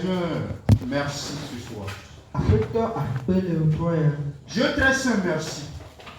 Seigneur, merci ce soir. Afetɔ akpe le ŋkɔ ya. Dieu très saint, merci.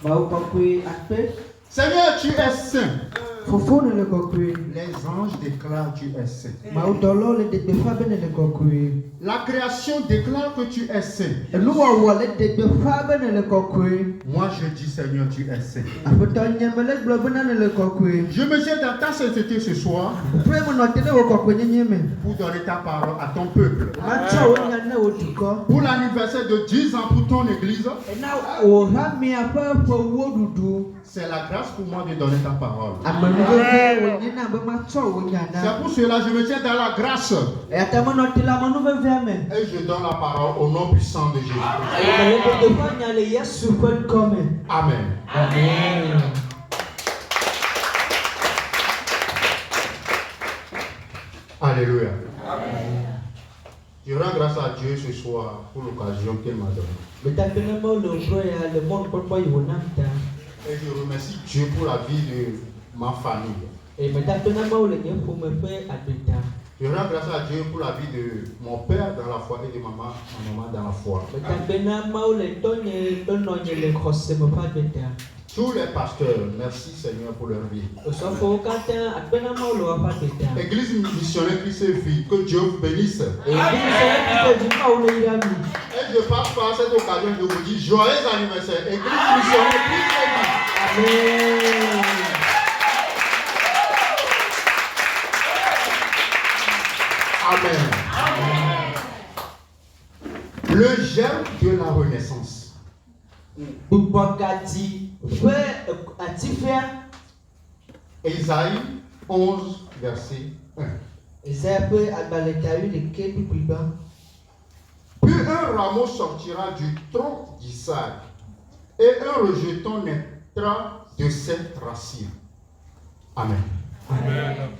Mawu kɔkɔe akpe. Seigneur, tu es saint. Fofo ne le kɔkɔe. Les anges déclarent tu es saint. Mawu dɔlɔ le degbefa be ne le kɔkɔe. La création déclare que tu es saint. Enuwɔwɔ le degbefa be ne le kɔkɔe. Moi je dis Seigneur, tu es saint. Afetɔ nye me le gblɔ bena ne le kɔkɔe. Je me tiens dans ta sainteté ce soir Pe me nɔ te ɖe wò kɔkɔenyenye me. pour donner ta parole à ton peuple. Matsɔ wo nya ne wo dukɔ. Pour l'anniversaire de 10 ans pour ton église, Ena wò ha miaƒe ƒewo ɖuɖu. c'est la grâce pour moi de donner ta parole. Amenuveve wònye na be matsɔ wo nya na. C'est pour cela que je me tiens dans la grâce Eyata menɔ te le amenuvevea me. et je donne la parole au nom puissant de Jésus. Eye le gbedeƒa nya le Yesu ƒe ŋkɔ me. Amen. Amen. Alléluia. Je rends grâce à Dieu ce soir pour l'occasion qu'il m'a donnée. Betakpene Mawu le ŋkɔ ya le mɔnukpɔkpɔ yi wònam ta. Et je remercie Dieu pour la vie de ma famille. Eye metakpene Mawu le nye ƒome ƒe agbeta. Je rends grâce à Dieu pour la vie de mon père dans la foi et de ma maman dans la foi. Metakpene Mawu le tɔnye ƒe nɔnye le xɔse me ƒe agbeta. Tous les pasteurs, merci Seigneur pour leur vie. Osɔfowo katã akpena Mawu le woƒe agbeta. Église missionnaire Christ et vie, que Dieu vous bénisse. Eye bisɔ Kristo dzi Mawu le yra mi. Et je passe par cette occasion de vous dire joyeux anniversaire. Église missionnaire Christ et vie. Amen. Amen. Le germe de la renaissance. Bubɔgadi ƒe atifia. Ésaïe 11, verset 1. Ezaya ƒe agbalẽta 11 kpukpuiba. Puis un rameau sortira du tronc d'Isaac, et un rejeton naîtra de cette racine. Amen. Amen.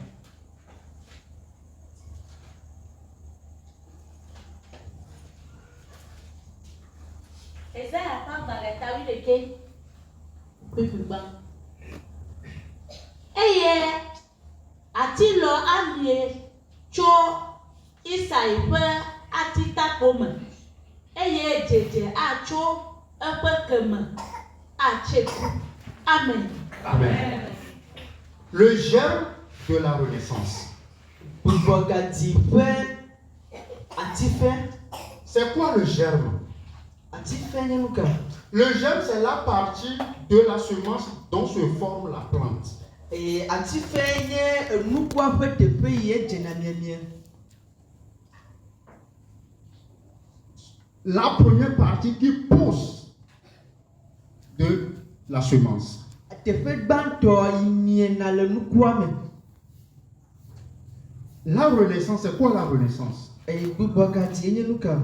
Ezaya ƒe agbalẽta 11 kpukpuiba. Eye atilɔ alie tso Isai ƒe atitakpo me, eye dzedze atso eƒe keme atse ku. Amen. Amen. Le germe de la renaissance. Bubɔgadi ƒe atifia. C'est quoi le germe? Atifia nye nu ka? Le germe, c'est la partie de la semence dont se forme la plante. Eye atifia nye enukua ƒe teƒe yi edzena miamia. La première partie qui pousse de la semence. Teƒe gbãtɔ yi miena le nukua me. La renaissance, c'est quoi la renaissance? Eye bubɔgadi nye nu ka?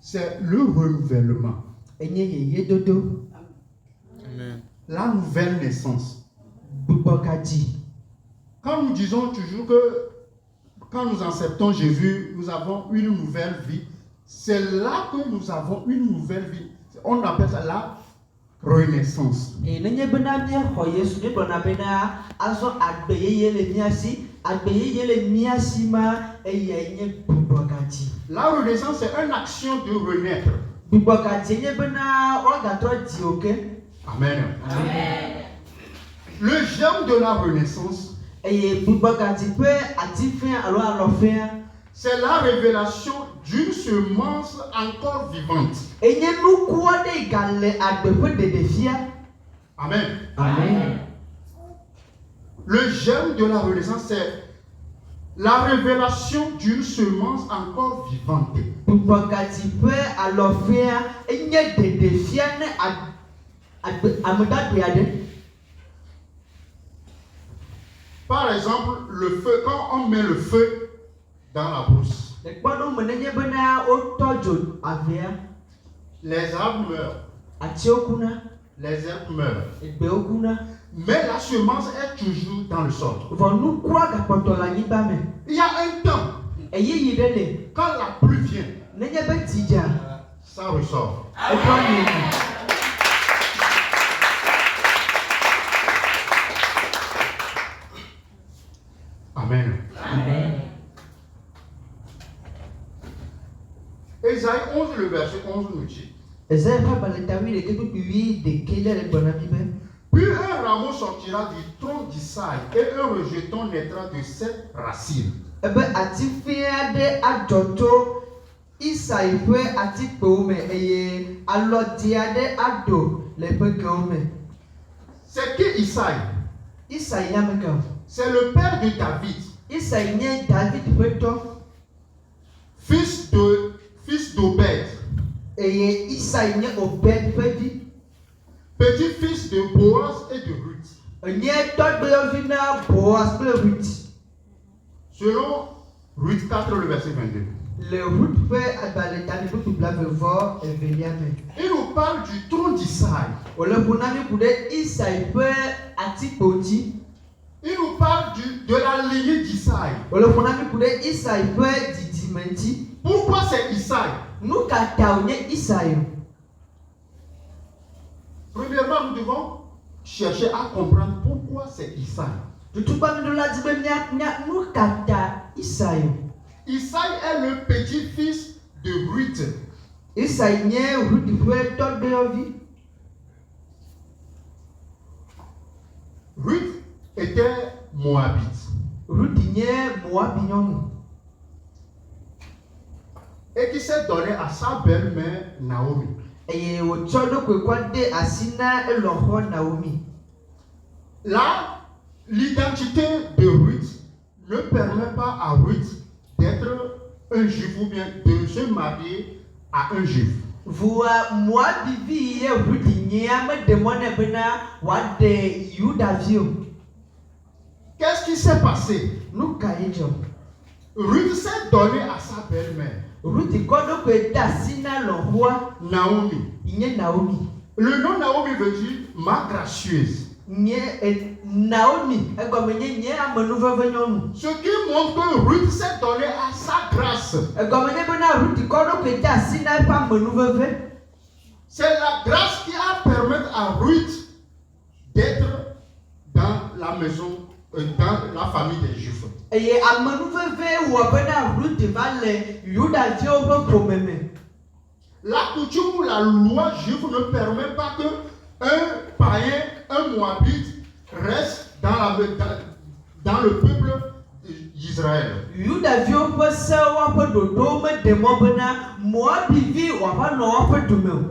C'est le renouvellement. Enye yeyedodo. Amen. La nouvelle naissance. Bubɔgadi. Quand nous disons toujours que quand nous acceptons Jésus, nous avons une nouvelle vie, c'est là que nous avons une nouvelle vie. On appelle ça la renaissance. Eye nenye bena míaxɔ Yesu míegblɔna bena azɔ agbe yeye le mía si, agbe yeye le mía si ma eyae nye bubɔgadi. La renaissance, c'est une action de renaître. Bubɔgadi nye bena woagatrɔ di wo ke. Amen. Amen. Le germe de la renaissance, Eye bubɔgadi ƒe atifia alo alɔfia. c'est la révélation d'une semence encore vivante. Enye nuku aɖe yi gale agbe ƒe ɖeɖefia. Amen. Amen. Le germe de la renaissance, c'est la révélation d'une semence encore vivante. Bubɔgadi ƒe alɔfia enye ɖeɖefia ne amedagbe aɖe. Par exemple, le feu, quand on met le feu dans la brousse, Le kpɔɖo me nenye bena wotɔ dzo avea, les arbres meurent, atiwo kuna, les herbes meurent. egbewo kuna, Mais la semence est toujours dans le sol. vɔ nukua gakpɔtɔ le anyigba me. Il y a un temps, Eyiyi ɖe le, quand la pluie vient, nenye be tsi dza, ça ressort. etrɔ nyi. Amen. Amen. Ésaïe 11, le verset 11 nous dit. Esaïe pas baletawi de quelque pays de quelle est le bon ami ben. Puis un rameau sortira du tronc d'Isaïe et un rejeton naîtra de ses racines. Ebe ati fia de adoto Isaïe peut ati peume eye alodia de ado le peu gome. C'est qui Isaïe? Isaïe yameka. C'est le père de David, Isaïe nye David peto. fils d'Obed, Eye Isaïe nye Obed pedi. petit-fils de Boaz et de Ruth. Nye todblovina Boaz Ruth. Selon Ruth 4, le verset 22. Le Ruth fait abaletawi pour tout blave voir eveliame. Il nous parle du trône d'Isaïe. Ole bunami kude Isaïe peut ati poti. Il nous parle de la lignée d'Isaïe. Ole bunami kude Isaïe peut didimenti. Pourquoi c'est Isaïe? Nous kataonye Isaïe. Premièrement, nous devons chercher à comprendre pourquoi c'est Isaïe. Tout pas nous la dit nous kata Isaïe. Isaïe est le petit-fils de Ruth. Isaïe nye Ruth fait tot de vie. Ruth était moabite. Ruth nye Moabignon. Et qui s'est donné à sa belle-mère Naomi. Et au tchodo kwekwa de asina elonho Naomi. Là, l'identité de Ruth ne permet pas à Ruth d'être un juif ou bien de se marier à un juif. Voa Moabivi ye Ruth nye me demone bena wa de Yudavio. Qu'est-ce qui s'est passé? Nous kaejo. Ruth s'est donnée à sa belle-mère Ruth kodo kwe dasina lonhoa Naomi. nye Naomi. Le nom Naomi veut dire ma gracieuse. Nye Naomi egomene nye amenuveve nyonu. Ce qui montre que Ruth s'est donnée à sa grâce. Egomene bena Ruth kodo kwe dasina pa amenuveve. C'est la grâce qui a permis à Ruth d'être dans la maison, dans la famille des Juifs. Eye amenuveve wo bena Ruth va le Yudavio be pomeme. La coutume ou la loi juive ne permet pas que un païen, un moabite reste dans le peuple d'Israël. Yudavio pe se wa pe dodo me demo bena Moabivi wa va no wa pe dume.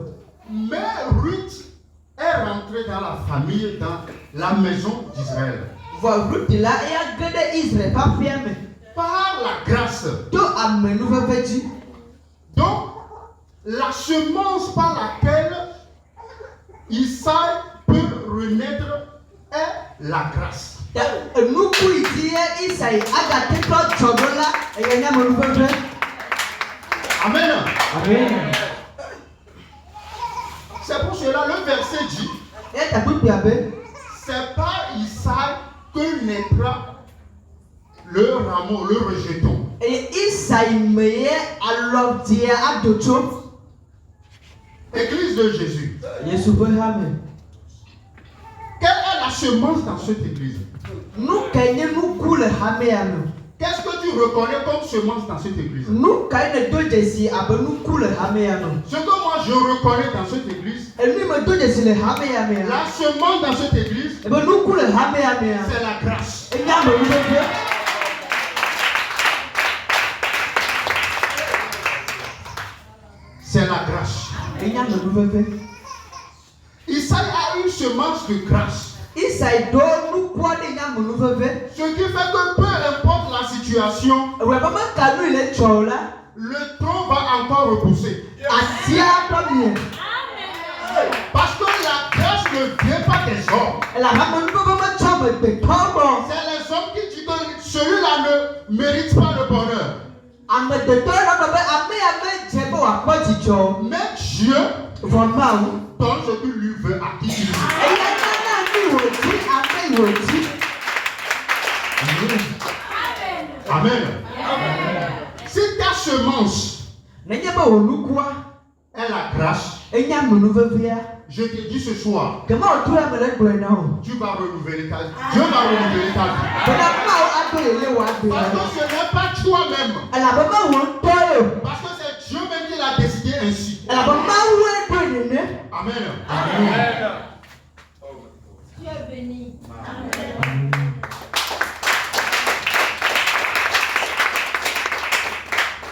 Mais Ruth est rentrée dans la famille, dans la maison d'Israël. Wa Ruth la ya gede Israël pa fiame. Par la grâce. To amenuveve ji. Donc, la semence par laquelle Isaïe peut renaître est la grâce. Nuku itie Isaïe agate to jodola eye na amenuveve. Amen. Amen. C'est pour cela le verset dit, Et ta tout biabe. c'est par Isaïe que naîtra le rameau, le rejeton. Et Isaïe meye alodia adocho. Église de Jésus. Yesu be hame. Quelle est la semence dans cette église? Nous kenye nous coule hame ame. Qu'est-ce que tu reconnais comme semence dans cette église? Nous kane do desi abe nous coule hame ame. Ce que moi je reconnais dans cette église, Et nous me do desi le hame ame. la semence dans cette église, Et ben nous coule hame ame. c'est la grâce. Et nya me nous C'est la grâce. Et nya me nous Isaïe a une semence de grâce. Isaïe do nous quoi de nya me nous Ce qui fait que peu importe la situation, Ouais pas me kanu il est chola. le tronc va encore repousser. Asia premier. Parce que la grâce ne vient pas des hommes. La hame nous me chome de tombo. C'est les hommes qui disent que celui-là ne mérite pas le bonheur. Ame de to na be ame jebo wa pojicho. Mais Dieu Vraiment. donne ce qu'il lui veut à qui il veut. Et ya na ni woti ame woti. Amen. Si ta semence Nenye ba onukwa. est la grâce, Enya menuvevia. je te dis ce soir, Kama otu ya mele gbe na o. tu vas renouveler ta vie. Dieu va renouveler ta vie. Bena ma o ado ile wa de. Parce que ce n'est pas toi-même. Ala baba won toyo. Parce que c'est Dieu même qui l'a Amen. Tu es béni.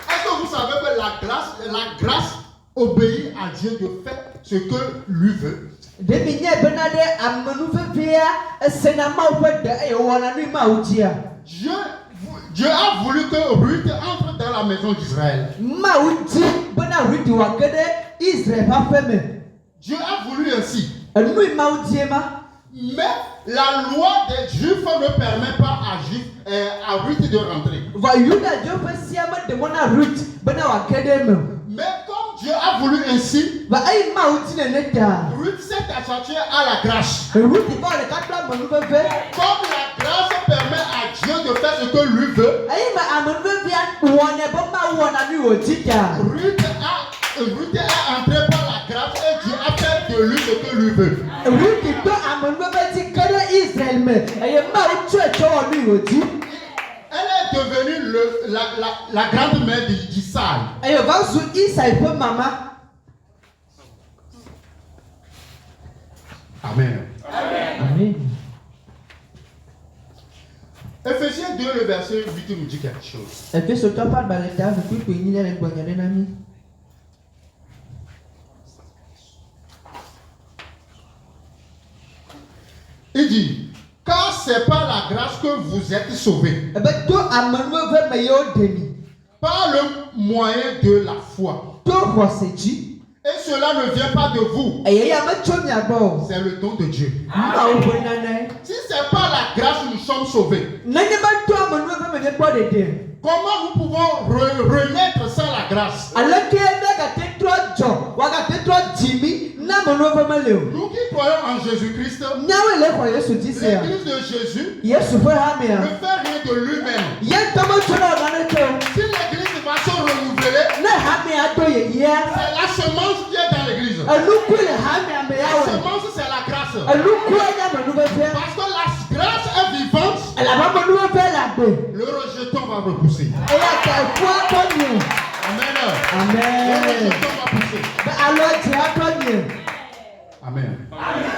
Est-ce que vous savez que la grâce obéit à Dieu de faire ce que lui veut? Dieu a voulu que Ruth entre dans la maison d'Israël. Dieu a voulu ainsi. Mais la loi des Juifs ne permet pas à Ruth de rentrer. Mais comme Dieu a voulu ainsi, Ruth s'est attachée à la grâce. Comme la grâce permet à Dieu de faire ce que lui veut, Ruth est entrée par la grâce et Dieu a fait de lui ce que lui veut. Elle est devenue la grande-mère d'Isaïe. Amen. Amen. Éphésiens 2, le verset 8 nous dit quelque chose. Il dit, car c'est par la grâce que vous êtes sauvés, par le moyen de la foi. Et cela ne vient pas de vous. C'est le don de Dieu. Si c'est par la grâce que nous sommes sauvés, comment nous pouvons renaître sans la grâce? Nous qui croyons en Jésus-Christ, l'église de Jésus ne fait rien de lui-même. Si l'église va se renouveler, c'est la semence qui est dans l'église. La semence, c'est la grâce. Parce que la grâce est vivante, le rejeton va repousser. Amen. Amen. Le rejeton va pousser. Amen.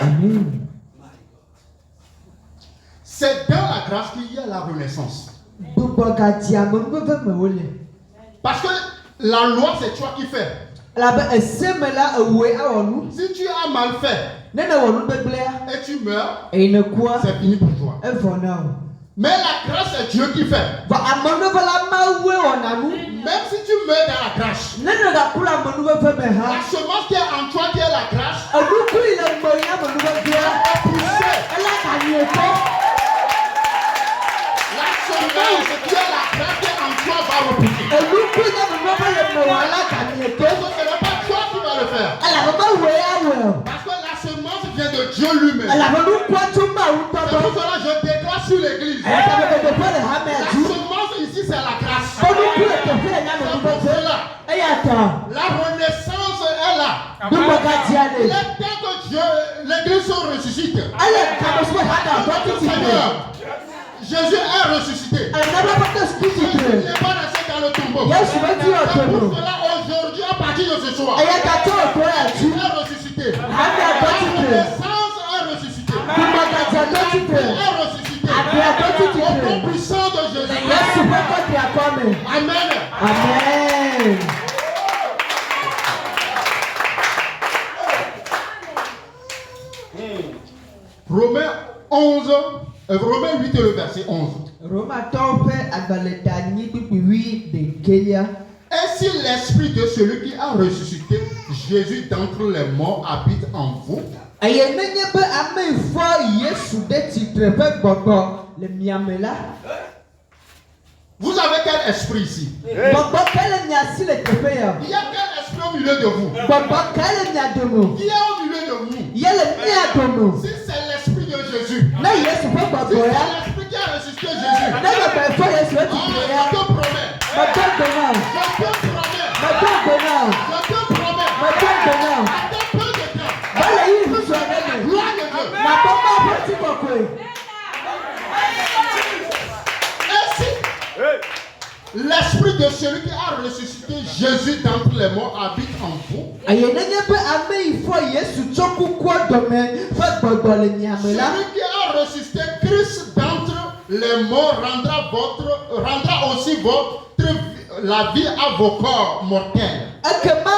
Amen. C'est dans la grâce qu'il y a la renaissance. Parce que la loi, c'est toi qui fais. Si tu as mal fait et tu meurs, c'est fini pour toi. Mais la grâce, c'est Dieu qui fait. Même si tu meurs dans la grâce, la semence qui est en toi, qui est la grâce, va pousser. La semence qui est la grâce qui est en toi va repousser. Donc ce n'est pas toi qui vas le faire. Parce que la semence vient de Dieu lui-même. C'est pour cela que je déclare sur l'église. La semence ici, c'est la grâce. C'est pour cela. La renaissance est là. Il est temps que Dieu, l'église se ressuscite. Seigneur, Jésus est ressuscité. Il n'est pas resté dans le tombeau. C'est pour cela aujourd'hui, à partir de ce soir, il est ressuscité. La renaissance est ressuscitée. Il est ressuscité. Au nom puissant de Jésus. Amen. Amen. Romains 8 et le verset 11. Et si l'esprit de celui qui a ressuscité Jésus d'entre les morts habite en vous, vous avez quel esprit ici? Il y a quel esprit au milieu de vous? Qui est au milieu de vous? Si c'est l'esprit de Jésus, si c'est l'esprit qui a ressuscité Jésus, je te promets, à peu de temps, gloire de Dieu. Et si l'esprit de celui qui a ressuscité Jésus d'entre les morts habite en vous, Aye nenye pe ame ifo Yesu choku kwa dome fa gbogbo le nyame la. celui qui a ressuscité Christ d'entre les morts rendra aussi la vie à vos corps mortels. Ekema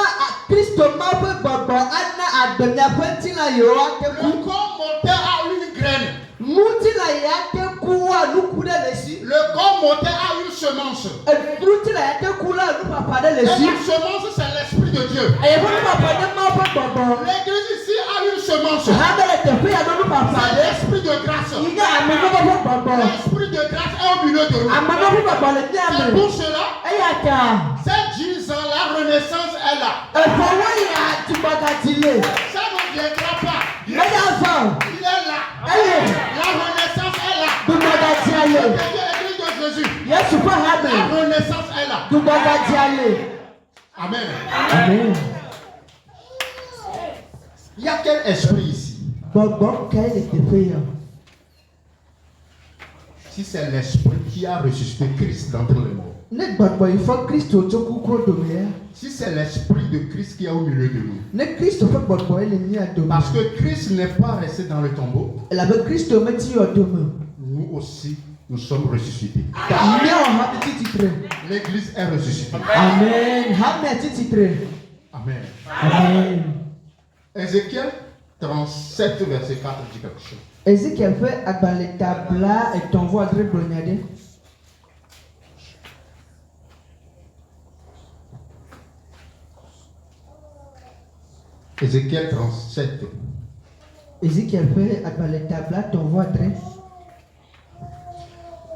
Kristo ma pe gbogbo ana adonya pe tina yo ake Le ku. corps mortel a une graine. Muti la yake ku wa nuku de lesi. Le corps mortel a une semence. Muti la yake ku la nu papa de Et lesi. la semence, c'est l'Esprit de Dieu. Aye bo papa de ma pe gbogbo. L'église ici a une semence. Ha de le tefe ya no papa C'est de. l'Esprit de grâce. Iga ame no pe gbogbo. L'Esprit de grâce est au milieu de nous. Ame no pe gbogbo le C'est nyame. pour cela, Eya ka. c'est 10 ans, la renaissance est là. Efo wo ya tibakatile. Ça ne viendra pas. Eya fa. Il est là. Aye. La renaissance est là. Tibakatile. L'église de Jésus. Yesu fa La habe. renaissance est là. Tibakatile. Amen. Amen. Il y a quel esprit ici? Gbogbo ka ele tefe ya. Si c'est l'esprit qui a ressuscité Christ d'entre les morts. Ne gbogbo ifo Kristo choku kwa dome ya. Si c'est l'esprit de Christ qui est au milieu de nous. Ne Kristo fa gbogbo ele ni adome. Parce que Christ n'est pas resté dans le tombeau. La be Kristo meti yo dome. Nous aussi, nous sommes ressuscités. Ni o ha bi titre. L'église est ressuscitée. Amen. Ha me titre. Amen. Amen. Ézéchiel 37, verset 4 dit quelque chose. Ezekiel fait agbale tabla et ton voix très blonade. Ézéchiel 37. Ezekiel fait agbale tabla ton voix très.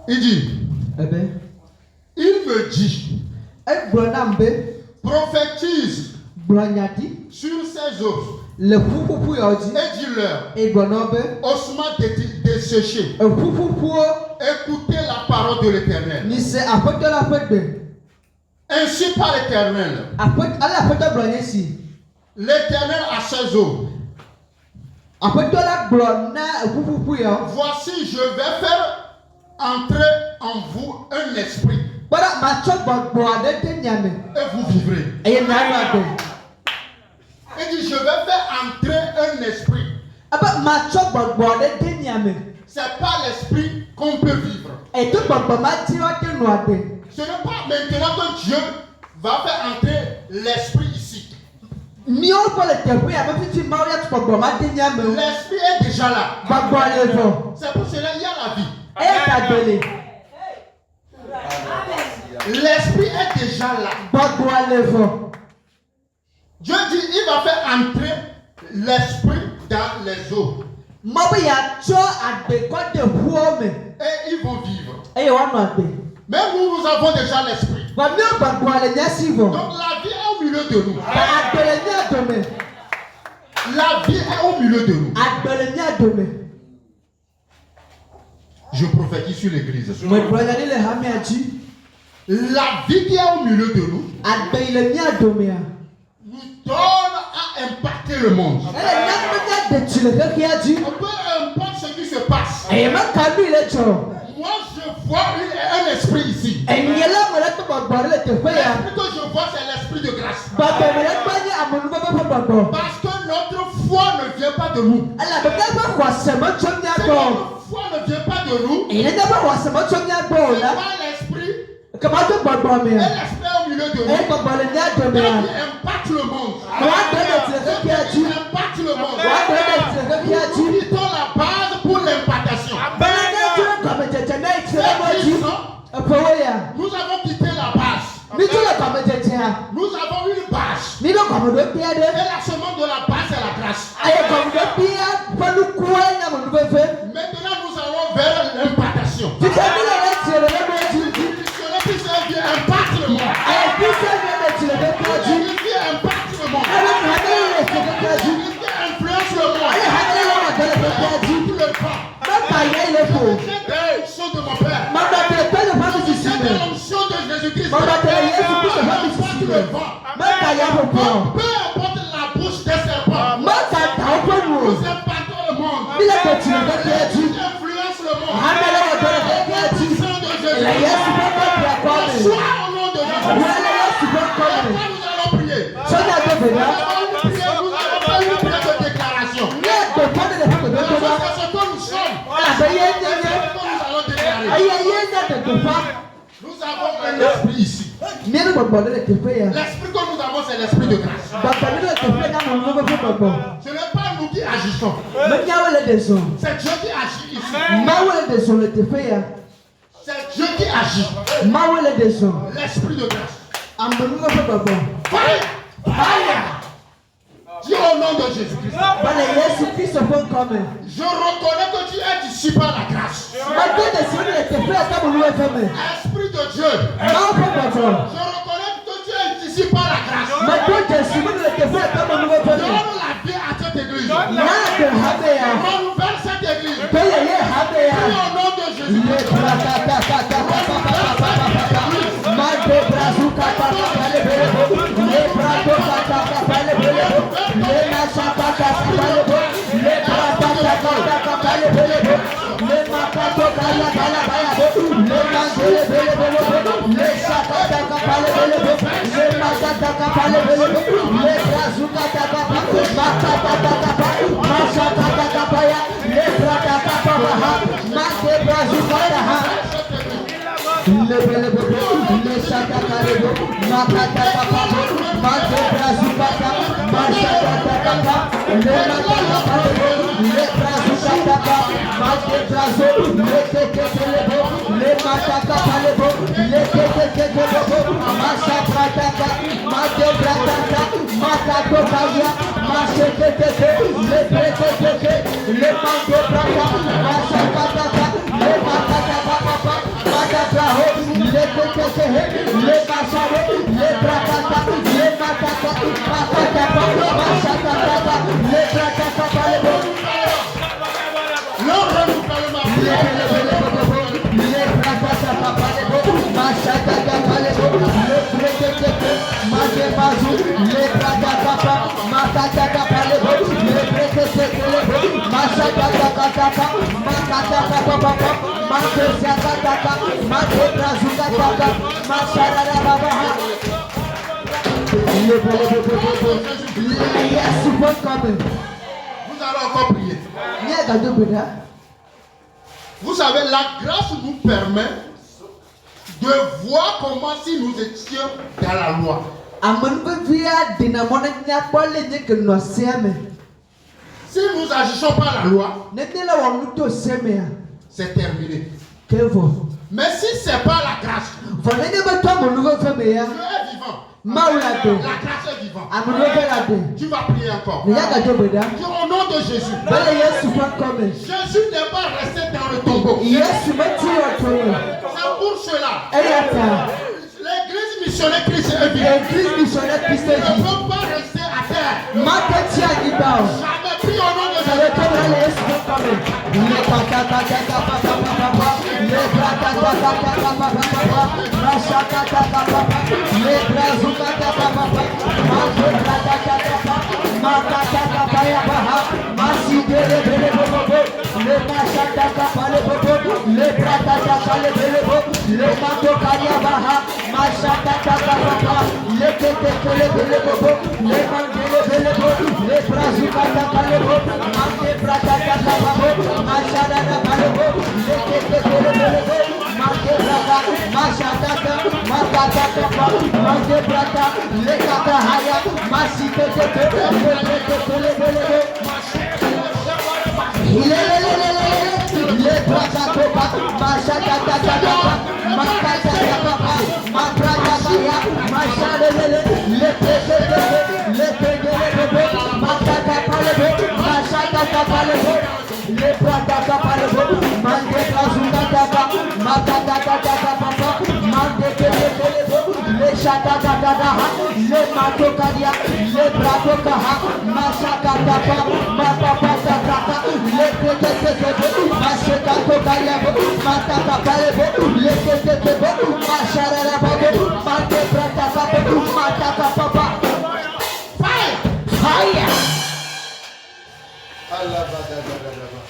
Il dit, Eh ben, il me dit, et blonambe prophétise blonadi sur ces eaux le fufufu yodi et dis-leur, et blonambe ossements desséchés, e fufufu écoutez la parole de l'Éternel. ni se apoto la fete. Ainsi par l'Éternel, Apoto ala fete blonesi. l'Éternel a ses eaux. Apoto la blona e fufufu yo. Voici, je vais faire entrer en vous un esprit Para macho gbogbo ade te nyame. et vous vivrez. Eye na ade. Il dit, je vais faire entrer un esprit. Aba macho gbogbo ade te nyame. C'est pas l'esprit qu'on peut vivre. E to gbogbo ma ti o te no ade. Ce n'est pas maintenant que Dieu va faire entrer l'esprit ici. Mi o bo le tefu ya be fiti ma o ya to gbogbo ma te nyame. L'esprit est déjà là. Gbogbo le vo. C'est pour cela qu'il y a la vie. E ta bele. L'esprit est déjà là. Gbogbo le vo. Dieu dit, il va faire entrer l'esprit dans les eaux. Mo be ya cho ade ko de huo me. Et ils vont vivre. E wa no ade. Mais nous avons déjà l'esprit. Ba mi o gbogbo le nya si vo. Donc la vie est au milieu de nous. Ba ade le nya do me. La vie est au milieu de nous. Ade le nya do me. Je prophétise sur l'église. Mo blonadi le ha mi aji. La vie qui est au milieu de nous Ade le nya do me ya. nous donne à impacter le monde. E le nya me nya de ti le ke aji. Peu importe ce qui se passe. E ma ka mi le cho. Moi, je vois un esprit ici. Enyela mo le to gbogbo le tefu ya. L'esprit que je vois, c'est l'esprit de grâce. Gbogbo me le gba ni amonu be gbogbo. Parce que notre foi ne vient pas de nous. Ala be ba kwa se mo cho nya C'est go. notre foi ne vient pas de nous. E le ba kwa se mo cho nya go C'est la. pas l'esprit. Kama to gbogbo me Et ya. l'esprit est au milieu de E nous. gbogbo le nya do me Qui ya. impacte le monde. Wa de le ti le ke aji. Qui impacte le monde. Wa de le ti le ke aji. Nous quittons la base pour l'impactation. Bana ne ti ko me tete na ti le mo C'est ji. disant, Epowo ya. nous avons quitté la base. Mi ti le ko me tete ya. Nous avons une base. Mi do ko me do pi Et ade. la semence de la base, c'est la grâce. Aye ko me do pi ya pelu kuwa nya mo do fe. Maintenant, nous allons vers l'impactation. Ti ke mi le ti le mo ji. Le Fils de Dieu impacte le monde. Aye pi se mi le ti le ke aji. Le Dieu impacte le monde. Aye ka ne le ti le ke aji. Le Dieu influence le monde. Aye ha ne le mo de le ke aji. Tout le temps. Ma ka ye le ko. C'est l'onction de mon Père. Ma da te pe le fa ti si C'est me. l'onction de Jésus-Christ. Ma da te Yesu Kristo fa ti si Impacte me. le vent. Ma ka ya po po. Peu importe la bouche des serpents. Ma ka ta o po mu. Nous impactons le monde. Mi le ke ti le ke aji. Nous influence le monde. Ha ne le mo de le ke aji. Sang de La Jésus. Yesu pa pa pra kwa me. Sois au nom de Jésus. Wa le Yesu pa kwa me. coming. Quand nous allons prier, So now go for nous that. allons prier, nous allons faire une prière de déclaration. Yeah, the father the father the Parce que father. c'est ce que nous sommes. Ah, ben yeah, C'est ce yeah. que nous allons déclarer. Aye, aye, that the father. Nous avons un esprit ici. Nínú gbogbo ọdún ètò ìfẹ́ yẹn. L'esprit que nous avons, c'est l'esprit de grâce. Bàbá nínú ètò ìfẹ́ náà mo ń gbogbo fún gbogbo. Ce n'est pas nous qui agissons. Mẹ́ni àwọn èlédè sùn. C'est Dieu qui agit ici. Máwo èlédè sùn ètò ìfẹ́ yẹn. C'est Dieu qui agit. Máwo èlédè sùn. L'esprit de grâce. Àmọ̀ nínú fún gbogbo. Fire! Fire! Dis au nom de Jésus-Christ. Bàlẹ̀ Yéṣu Kristo fún kọ́mẹ̀. Je reconnais que tu es disciple par la grâce. Màtó èdè sí ní ètò ìfẹ́ ẹ̀ka mo lúwẹ̀ fẹ́ mi. Esprit de Dieu. Máwo fún gbogbo. Je reconnais que tu es disciple par la grâce. Màtó èdè sí ní ètò ìfẹ́ ẹ̀ka mo lúwẹ̀ fẹ́ mi. Donne la vie à cette église. Náà kò hábẹ̀ yà. Renouvelle cette église. Tó yẹ yẹ hábẹ̀ yà. Dis au nom de Lé Jésus-Christ. pratata. Màtó brasu kàtàkà balẹ̀ bẹ̀rẹ̀ bò. Lé prato kàtàkà balẹ̀ bẹ̀rẹ̀ bò. Lé nàṣà kàtàkà balẹ̀ bò. Lé pratata kàtàkà balẹ̀ bẹ̀rẹ̀ bò. Lé màkàtó kàlà kàlà bàyà bò. Lé màndélé bẹ̀rẹ̀ bẹ̀rẹ̀ bò. Lé sàkàtàkà balẹ̀ bẹ̀rẹ̀ bò. Lé màkàtàkà balẹ̀ bẹ̀rẹ̀ bò. Lé brasu kàtàkà balẹ̀ màkàtàkà balẹ̀ màṣàkàtàkà bàyà. Lé pratata bàbà. Màkè brasu kàtàkà. Le bele bele, le shaka karebo, makata kapabo, mate brazukata, mashaka kapa, le makata karebo, le brazukata, mate brazo, le keke kelebo, le makata kalebo, le keke kelebo, mashaka kata, mate brazata, makato kaya, masheke keke, le keke keke, le mate braza, mashaka kata, le makata kapa. Le keke, le basare, le brakata, le makata, makata, masakata, le brakata, Le renouvellement. le brakata, masakata, le brekeke, magebazu, le brakata, makata, le brekeke, masakata, makata, Vous allez encore prier. Vous savez, la grâce nous permet de voir comment si nous étions dans la loi. Si nous agissons par la loi, c'est terminé. Mais si c'est pas la grâce, Dieu est vivant. La grâce est vivante. Tu vas prier encore. Dis au nom de Jésus. Jésus n'est pas resté dans le tombeau. C'est pour cela. L'église missionnaire Christ est vivante. Ne peut pas rester à terre. Jamais prie au nom de Jésus.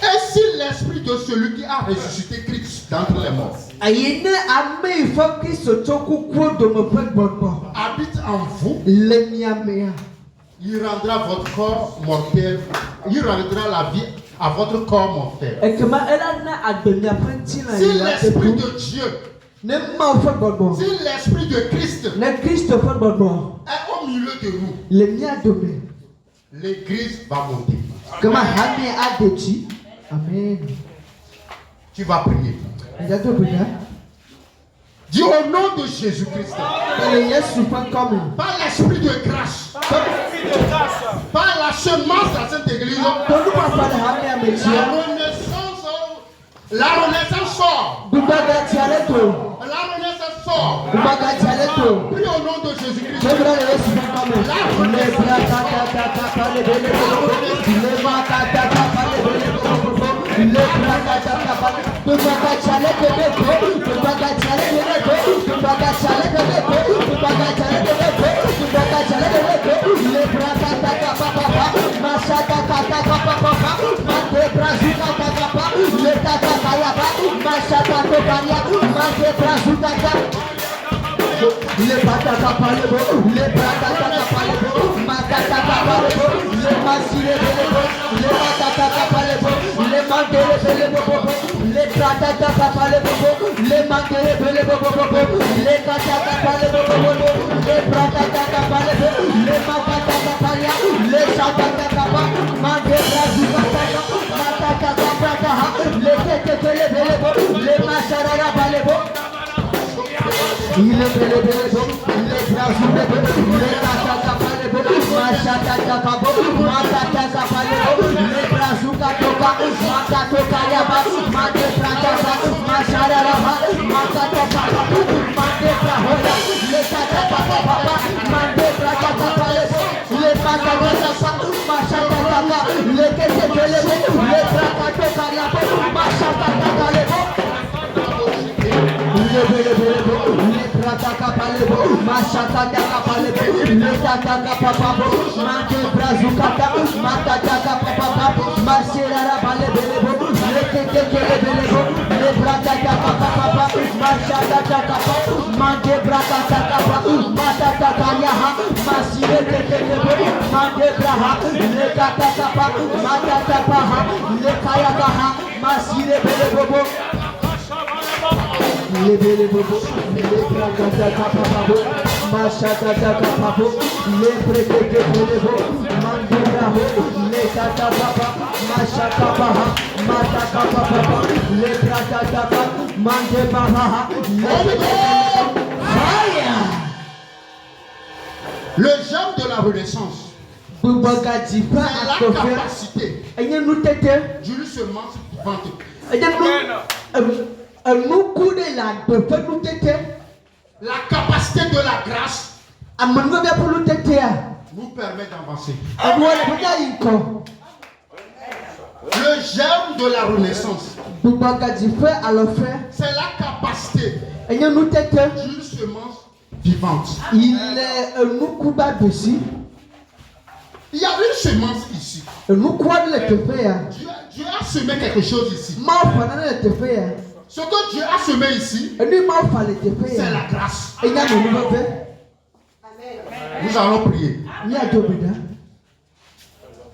Et si l'Esprit de celui qui a ressuscité Christ d'entre les morts Ayene ame ifo Kristo tokukuo domope gbogbo. habite en vous, Le miamea. il rendra votre corps mortel, il rendra la vie à votre corps mortel. Ekema elana agbenya penti na Si ila l'Esprit tepu. de Dieu, Ne ma ofo gbogbo. si l'Esprit de Christ Ne Kristo fo gbogbo. est au milieu de nous, Le mia dome. l'église va monter. Kama hami adechi. Amen. Tu vas prier. Ndato bina. Dis au nom de Jésus-Christ, Ele Yesu fa come. par l'Esprit de grâce, par la semence de cette église, Tolu papa de hami amechia. la renaissance sort. Bubaga tialeto. La renaissance sort. Bubaga tialeto. Prie au nom de Jésus-Christ. Sebra le Yesu fa come. Le brata ta pale bele bele. Le mata ta pale bele bele. Le brata ta pale. Bubaga tialeto bele. Bubaga tialeto bele. Bubaga tialeto bele. Bubaga tialeto bele. Bubaga tialeto bele. Le brata ta papa. Masata ta papa. Mate brazuka ta papa. Le tata kaya pa. Masata to kaya. Mate brazuka ta. Le patata palebo, le patata palebo, matata palebo, le masire palebo, le patata palebo, le mandere palebo, le patata palebo, le mandere palebo, le patata palebo, le patata palebo, le matata palia, le satata papa, mandere zuka matata papa, le tete palebo, le masarara palebo. Il est belle, il est grâce, il est catacapalebo, machatacapabo, matacapalebo, le brazuka toka, matatoka yaba, matefrataka, machararaba, matacapabo, matefrahoya, le catacapapa, matefratacapalebo, le matacapapa, machatacapa, le ketekelebo, le fracatoka yaba, machatacapalebo. Le prataka palebo, mashakata kapalebo, le tataka papabo, mante brazukata, matataka papabo, masirara palebelebo, le tekelebelebo, le prataka papapa, mashakata kapabo, mante brataka kapabo, matataka yaha, masire tekelebo, mante braha, le tataka papabo, matataka ha, le kayakaha, masire belebo. Le bele bobo, le prakata kapabo, mashata kapabo, le preke bolebo, mandura ho, le kata papa, mashaka paha, mata kapapa, le prakata kapa, mande paha, le fire. Le germe de la renaissance, Bubagaji c'est pa la akofe. capacité Enye nu tete. d'une semence vivante Enye nu nuku de la pepe nu tete. la capacité de la grâce Amanu be pulu tete a. nous permet d'avancer. Aduwa le buja yinko. Le germe de la renaissance, Bubagaji fe alofe. c'est la capacité Enye nu tete. d'une semence vivante. Il est nuku ba besi. Il y a une semence ici. Nuku ade le tefe ya. Dieu a semé quelque chose ici. Ma fa na le tefe ya. Ce que Dieu a semé ici, Eni ma fa le tefe c'est ya. la grâce. Enya no nu be. Nous allons prier. Ni adobida.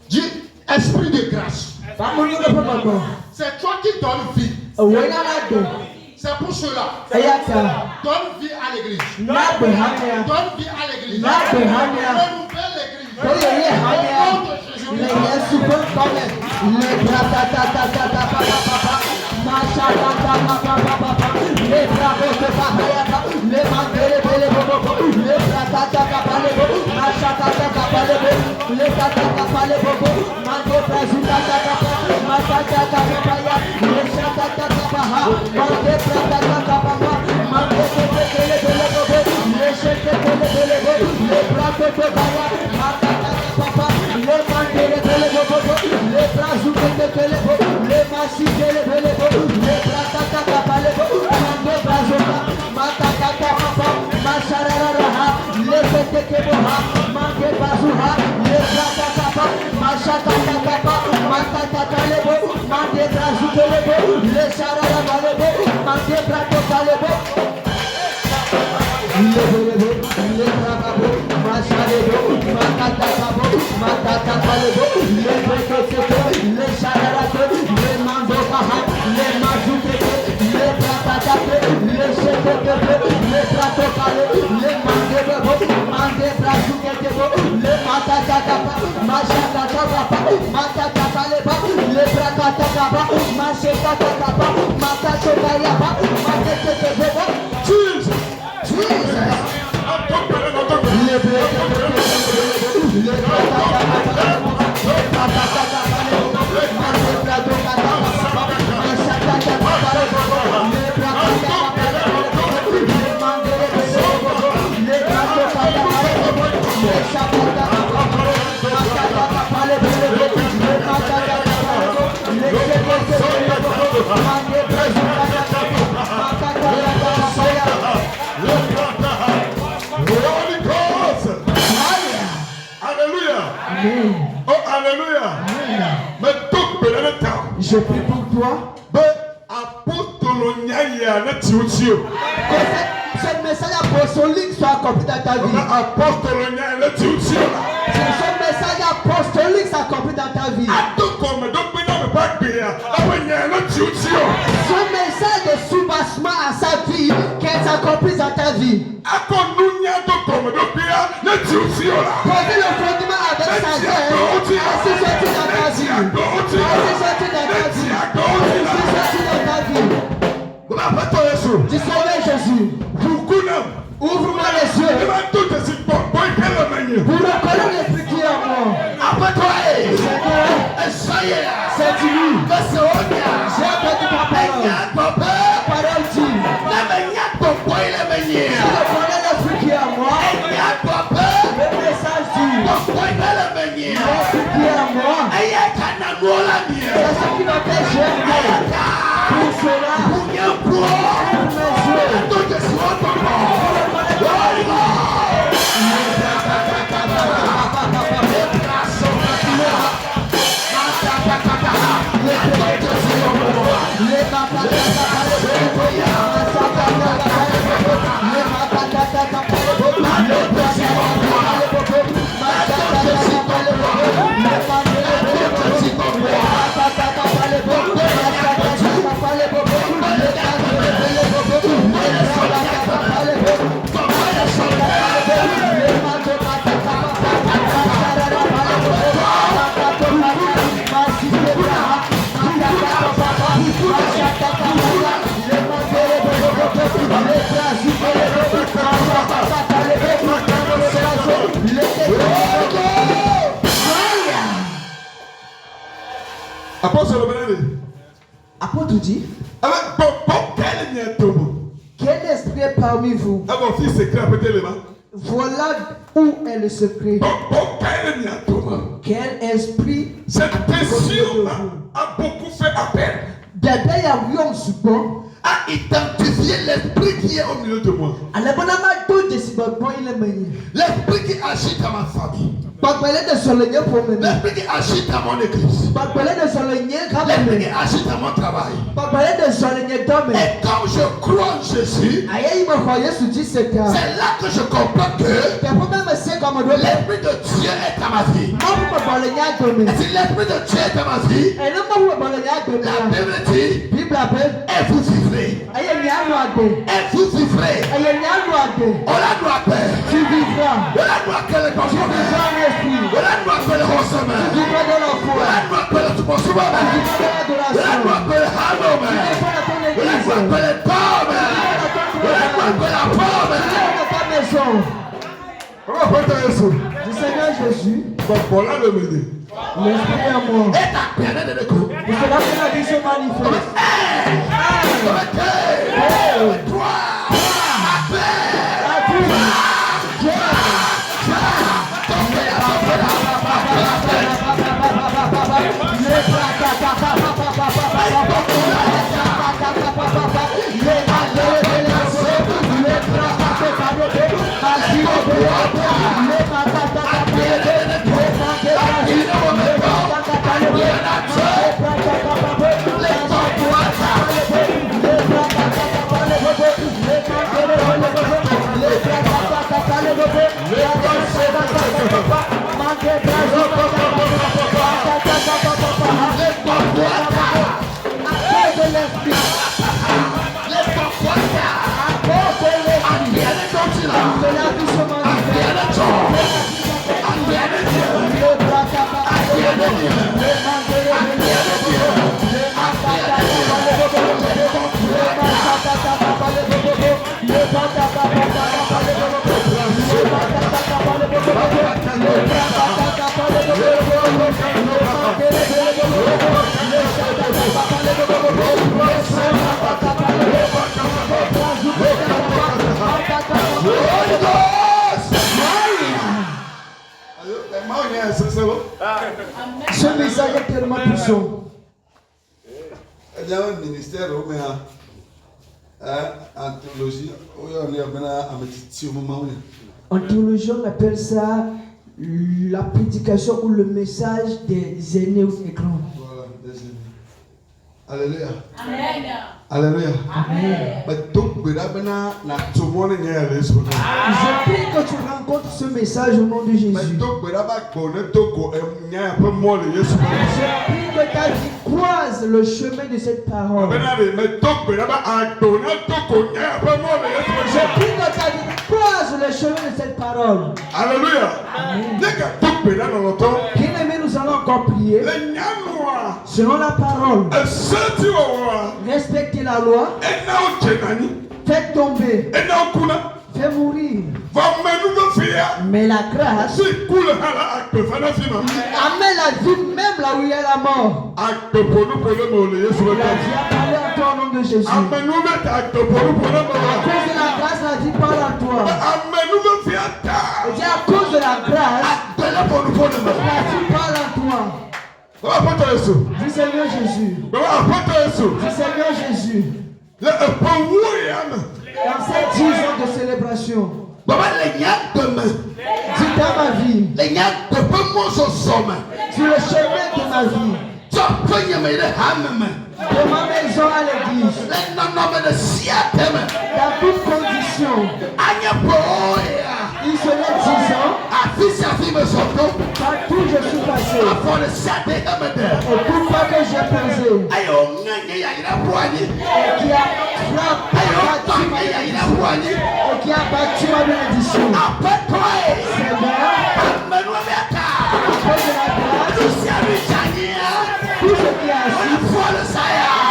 Dieu, esprit de grâce, Ba mo nu be pa ba. c'est toi qui donnes vie. Owe na na do. C'est pour cela. Ayaka. Donne vie à l'église. Na be ha ya. Donne vie à l'église. Hania. Renouvelle l'église. Oye ye hania. Au nom de Jésus. Le Yesu pe come. Le pratata papa. Mashata papa. Le bravo te papa. Le mandele bele bobo. Le pratata papa le bobo. Mashata papa le bobo. Le tata papa le bobo. Mande brazuka papa. Mashata papa ya. Le shata papa ha. Mande pratata papa. Mande bele bobo. Le shete bele bobo. Le bravo te papa. Mashata papa. Le mandele bele bobo. Le brazuka bele bobo. Le masike bele bobo. Le pratata papa le bobo. Mande brazuka. Matata papa. Masharara. Le shete boha. Mande brazuka. Le pratata papa. Mashata papa. Matata le bobo. Mande brazuka le bobo. charara balebo, mande brato balebo. Le brabo, machalebo, matata cabo, matata balebo, le breto seco, le charara, le mando baha, le majuke, le bratata, le chete, le brato cale, le mande bebo, mande brajuke, le matata capa, machata capa, matata caleba, le bratata capa, macheta capa, matata caleba, matete bebo. Jesus! Oh, alléluia. Mais tout le temps. Je prie pour toi. Que ce message apostolique soit accompli dans ta vie. Que ce message apostolique soit accompli dans ta vie. Ce message de soubassement à sa vie, qu'elle s'accomplisse dans ta vie. Posez le fondement avec sa gueule. Ainsi soit-il dans ta vie. Ainsi soit-il dans ta vie. Ainsi soit-il dans ta vie. Du Seigneur Jésus. Ouvre-moi les yeux. Pour reconnaître l'esprit qui est en moi. Seigneur, c'est lui. J'ai entendu ta parole. La parole dit. Je reconnais l'esprit qui est en moi. Le message dit. L'esprit qui est en moi. C'est ce qui m'a fait germer. Pour cela. Pour mes yeux. Apôtre dit, quel esprit est parmi vous? Voilà où est le secret. Quel esprit? Cette question a beaucoup fait appel à identifier l'esprit qui est au milieu de moi. L'esprit qui agit dans ma famille. L'esprit qui agit dans mon église. L'esprit qui agit dans mon travail. Et quand je crois en Jésus, c'est là que je comprends que l'esprit de Dieu est dans ma vie. Et si l'esprit de Dieu est dans ma vie, la Bible dit, et vous vivrez. Et vous vivrez. On la doit faire. Tu vivras. On la doit que le Tu vivras en esprit. on la doit que le Hossama. Tu vivras dans la On foi. la doit que le Tuposuma. Tu vivras dans On la l'adoration. doit que le Hanoma. Tu vivras dans ton On la église. doit que le Pomme. On la doit que la Pomme. Tu vivras dans ta maison. Comment peut-on Jésus? Du Seigneur Jésus, Donc voilà le menu. l'esprit est en moi. Et ta pierre de l'écho. Et c'est là que la vie se manifeste. Ce message est tellement puissant. Il y a un ministère en théologie. En théologie, on appelle ça la prédication ou le message des aînés ou des grands. Voilà, des aînés. Alléluia. Amen. Alléluia. Amen. Je prie que tu rencontres ce message au nom de Jésus. Je prie que ta vie croise le chemin de cette parole. Je prie que ta vie croise le chemin de cette parole. Alléluia. Bien-aimés, nous allons encore prier. Selon la parole, respectez la loi, faites tomber, faites mourir. Mais la grâce amène la vie même là où il y a la mort. La vie a parlé à toi au nom de Jésus. À cause de la grâce, la vie parle à toi. Et à cause de la grâce, la vie parle à toi. Dis Seigneur Jésus. Dis Seigneur Jésus. Dans cette 10 ans de célébration, dis dans ma vie, sur le chemin de ma vie, de ma maison à l'église, dans toutes conditions, il serait 10 ans, partout je suis passé, et tout pas que j'ai posé, et qui a battu ma bénédiction. Seigneur, après de la grâce, tout ce qui est assis,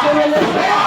je vais le faire.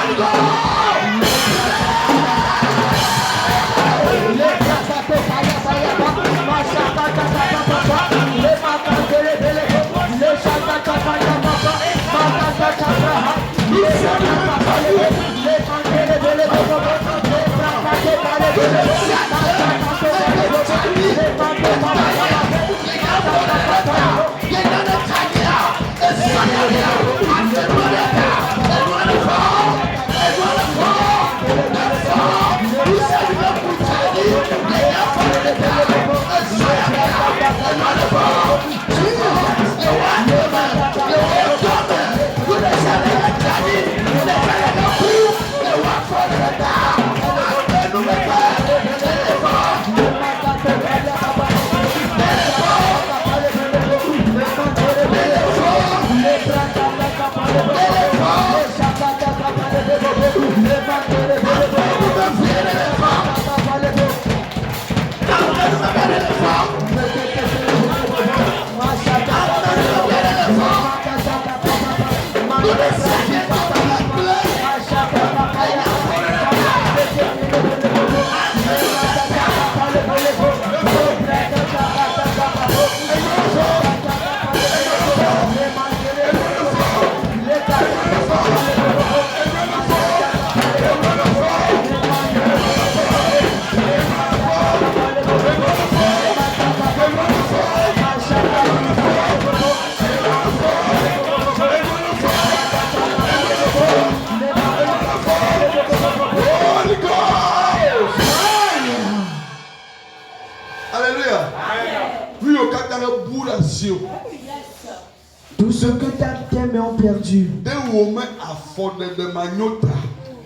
Tout ce que tes mains ont perdu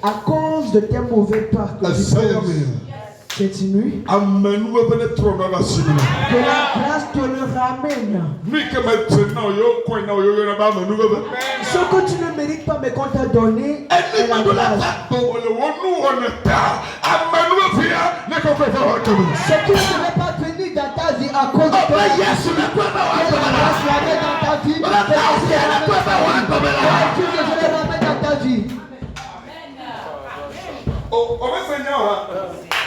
à cause de tes mauvais pas que tu poses cette nuit, que la grâce te le ramène. Ce que tu ne mérites pas mais qu'on t'a donné est la grâce. Ce qui ne devait pas venir dans ta vie à cause de toi, que la grâce l'amène dans ta vie, que la grâce l'amène dans ta vie.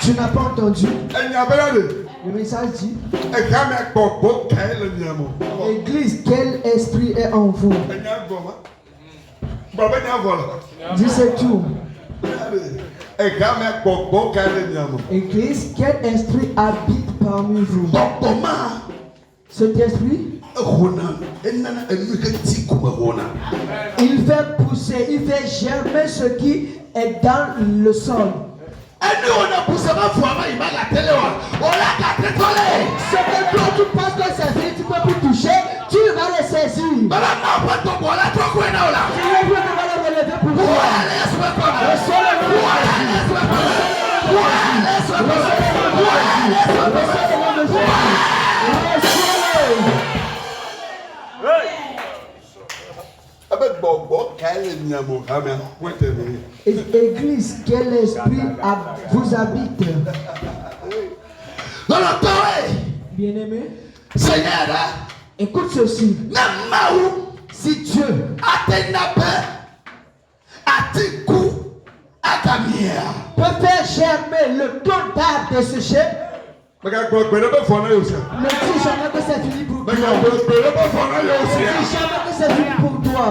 Tu n'as pas entendu. Le message dit, Église, quel esprit est en vous? Dis c'est tout. Église, quel esprit habite parmi vous? Cet esprit, il fait pousser, il fait germer ce qui est dans le sol. Ce que toi tu penses que c'est fini, tu peux plus toucher, tu vas le saisir. Tu veux le relever pour toi. Église, quel esprit vous habite? Bien-aimé, Seigneur, écoute ceci. Si Dieu peut faire germer le tronc d'arbre desséché, ne dis jamais que c'est fini pour toi. Ne dis jamais que c'est fini pour toi.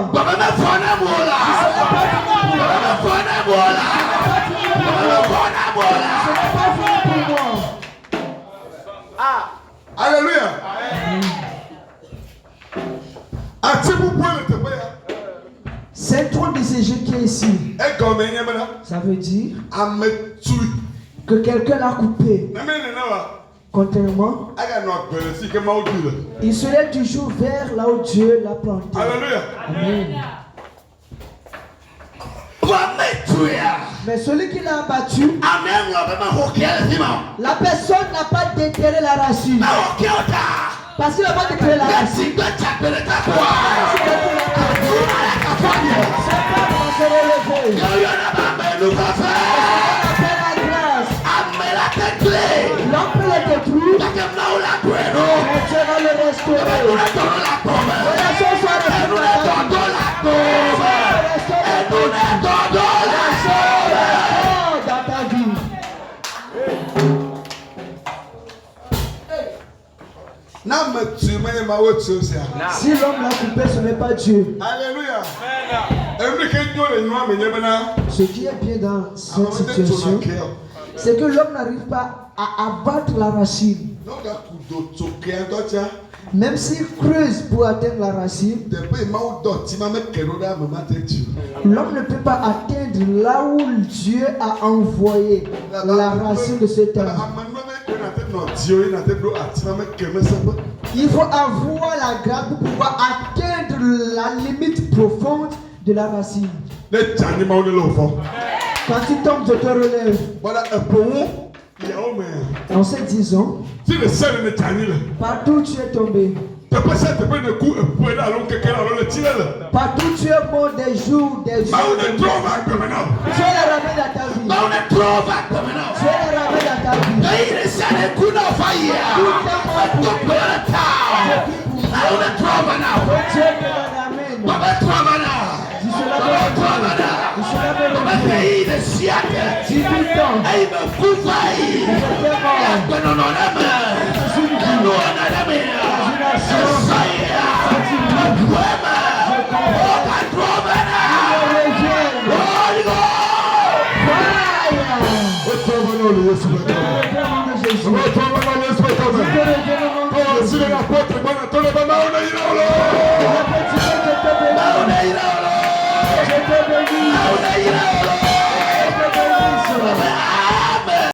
Alléluia. C'est toi de ces jeux qui est ici. Ça veut dire que quelqu'un l'a coupé. Contrairement, il serait toujours vers là où Dieu l'a planté. Alléluia. Amen. Mais celui qui l'a abattu, la personne n'a pas déterré la racine. Parce qu'il n'a pas déterré la racine. C'est pas pour se relever. L'homme peut le détruire, mais Dieu va le restaurer. La chose soit restaurée dans ta vie. Si l'homme l'a coupé, ce n'est pas Dieu. Alléluia. Ce qui est bien dans cette situation, c'est que l'homme n'arrive pas à abattre la racine. Même s'il creuse pour atteindre la racine, l'homme ne peut pas atteindre là où Dieu a envoyé la racine de cet homme. Il faut avoir la grâce pour pouvoir atteindre la limite profonde de la racine. Quand tu tombes, je te relève. En se disant, partout où tu es tombé, partout tu es mort des jours, Dieu le ramène dans ta vie. Dieu le ramène dans ta vie. Dieu te le ramène.